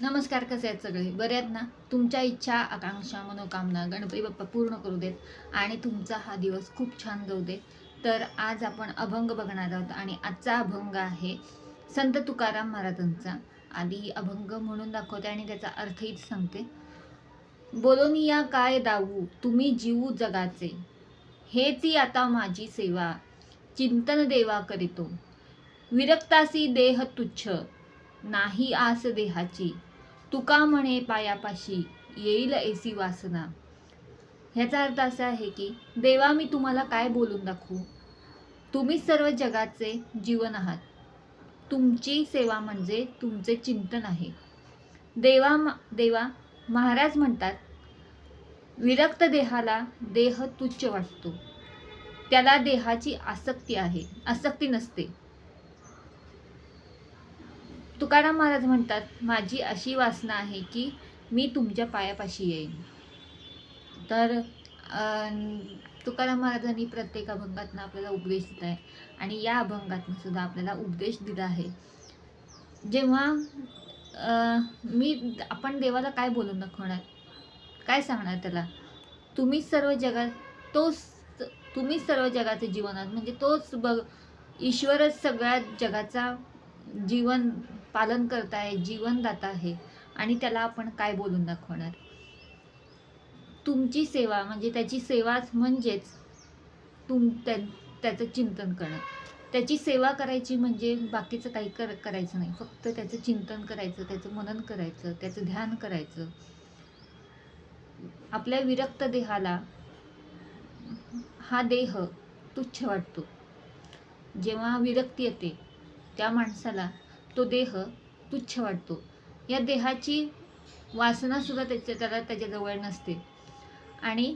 नमस्कार, कसे आहेत सगळे? बरे आहेत ना? तुमच्या इच्छा, आकांक्षा, मनोकामना गणपती बाप्पा पूर्ण करू देत आणि तुमचा हा दिवस खूप छान जाऊ दे. तर आज आपण अभंग बघणार आहोत आणि आजचा अभंग आहे संत तुकाराम महाराजांचा. आधी अभंग म्हणून दाखवते आणि त्याचा अर्थही सांगते. बोलोनिया काय दावू तुम्ही जीवू जगाचे, हेची आता माझी सेवा, चिंतन देवा करीतो. विरक्तासी देह तुच्छ, नाही आस देहाची, तुका म्हणे पायापाशी, येईल ऐसी वासना. ह्याचा अर्थ असा आहे की देवा, मी तुम्हाला काय बोलून दाखवू? तुम्हीच सर्व जगाचे जीवन आहात. तुमची सेवा म्हणजे तुमचे चिंतन आहे. देवा महाराज म्हणतात, विरक्त देहाला देह तुच्छ वाटतो, त्याला देहाची आसक्ती नसते. तुकाराम महाराज म्हणतात, माझी अशी वासना आहे की मी तुमच्या पायापाशी येईन. तर तुकाराम महाराजांनी प्रत्येक अभंगातनं आपल्याला उपदेश दिला आहे आणि या अभंगातनं सुद्धा आपल्याला उपदेश दिला आहे. जेव्हा आपण देवाला काय बोलून दाखवणार, काय सांगणार त्याला? तुम्हीच सर्व जगाचे जीवन आहात, म्हणजे तोच ईश्वरच सगळ्या जगाचा जीवन पालन करता आहे, जीवनदाता आहे आणि त्याला आपण काय बोलून दाखवणार? तुमची सेवा म्हणजे त्याची सेवाच म्हणजेच त्याचं चिंतन करणं. त्याची सेवा करायची म्हणजे बाकीचं काही करायचं नाही, फक्त त्याचं चिंतन करायचं, त्याचं मनन करायचं, त्याचं ध्यान करायचं. आपल्या विरक्त देहाला हा देह तुच्छ वाटतो. जेव्हा विरक्ती येते त्या माणसाला तो देह तुच्छ वाटतो. या देहाची वासना सुद्धा त्याच्याजवळ नसते आणि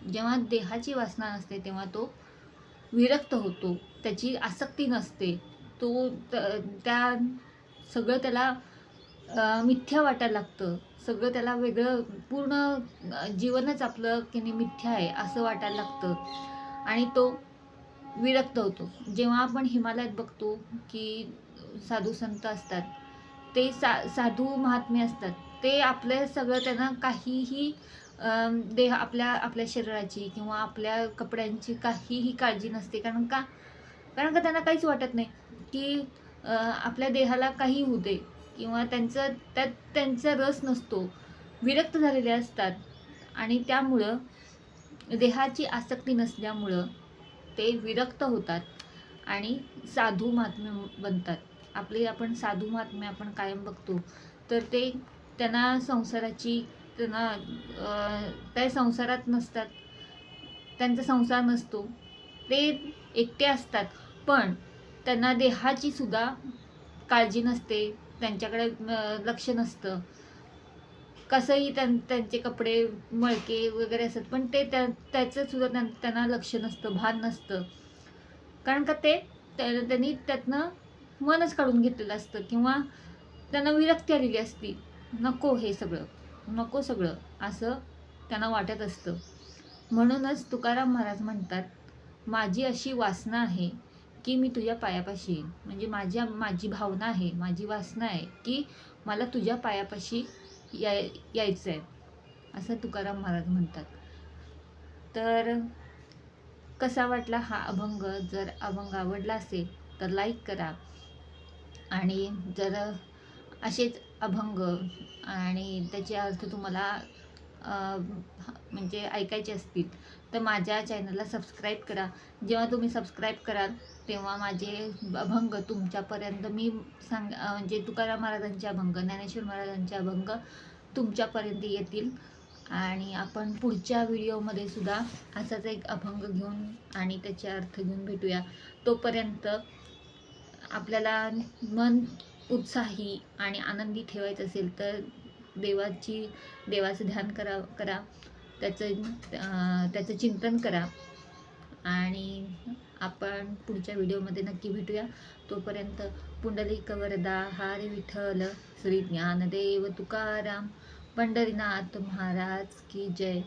जेव्हा देहाची वासना नसते तेव्हा तो विरक्त होतो, त्याची आसक्ती नसते. त्या सगळं त्याला मिथ्या वाटायला लागतं, सगळं त्याला वेगळं, पूर्ण जीवनच आपलं की मिथ्या आहे असं वाटायला लागतं आणि तो विरक्त होतो. जेव्हा आपण हिमालयात बघतो की साधू संत असतात, ते साधू महात्मे असतात, ते आपलं सगळं, त्यांना काहीही आपल्या शरीराची किंवा आपल्या कपड्यांची काहीही काळजी नसते. कारण का त्यांना काहीच वाटत नाही की आपल्या देहाला काही होऊ दे, किंवा त्यांचा रस नसतो, विरक्त झालेले असतात आणि त्यामुळं देहाची आसक्ती नसल्यामुळं ते विरक्त होतात आणि साधू महात्मे बनतात. आपण साधू महात्मे आपण कायम बघतो, तर त्यांना त्या संसारात नसतात, त्यांचा संसार नसतो, ते एकटे असतात, पण त्यांना देहाची सुद्धा काळजी नसते, त्यांच्याकडे लक्ष नसतं. कसंही त्यांचे कपडे मळके वगैरे असतात, पण त्याचं सुद्धा त्यांना लक्ष नसतं, भान नसतं. कारण का त्यांनी त्यातनं मनच काढून घेतलेलं असतं किंवा त्यांना विरक्ती आलेली असती. नको सगळं असं त्यांना वाटत असतं. म्हणूनच तुकाराम महाराज म्हणतात, माझी अशी वासना आहे की मी तुझ्या पायापाशी येईन. म्हणजे माझी भावना आहे, माझी वासना आहे की मला तुझ्या पायापाशी यायचं आहे, असं तुकाराम महाराज म्हणतात. तर कसा वाटला हा अभंग? जर अभंग आवडला असेल तर लाईक करा आणि जर असेच अभंग आणि त्याचे अर्थ तुम्हाला म्हणजे ऐकायचे असतील तर माझ्या चॅनलला सबस्क्राईब करा. जेव्हा तुम्ही सबस्क्राईब कराल तेव्हा माझे अभंग तुमच्यापर्यंत म्हणजे तुकाराम महाराजांचे अभंग, ज्ञानेश्वर महाराजांचे अभंग तुमच्यापर्यंत येतील आणि आपण पुढच्या व्हिडिओमध्ये सुद्धा असाच एक अभंग घेऊन आणि त्याचे अर्थ घेऊन भेटूया. तोपर्यंत आपल्याला मन उत्साही आणि आनंदी ठेवायचं असेल तर देवाचं ध्यान करा, त्याचं चिंतन करा आणि आपण पुढच्या व्हिडिओमध्ये नक्की भेटूया. तोपर्यंत पुंडलिक वरदा हरी विठ्ठल श्री ज्ञानदेव तुकाराम पंढरीनाथ महाराज की जय.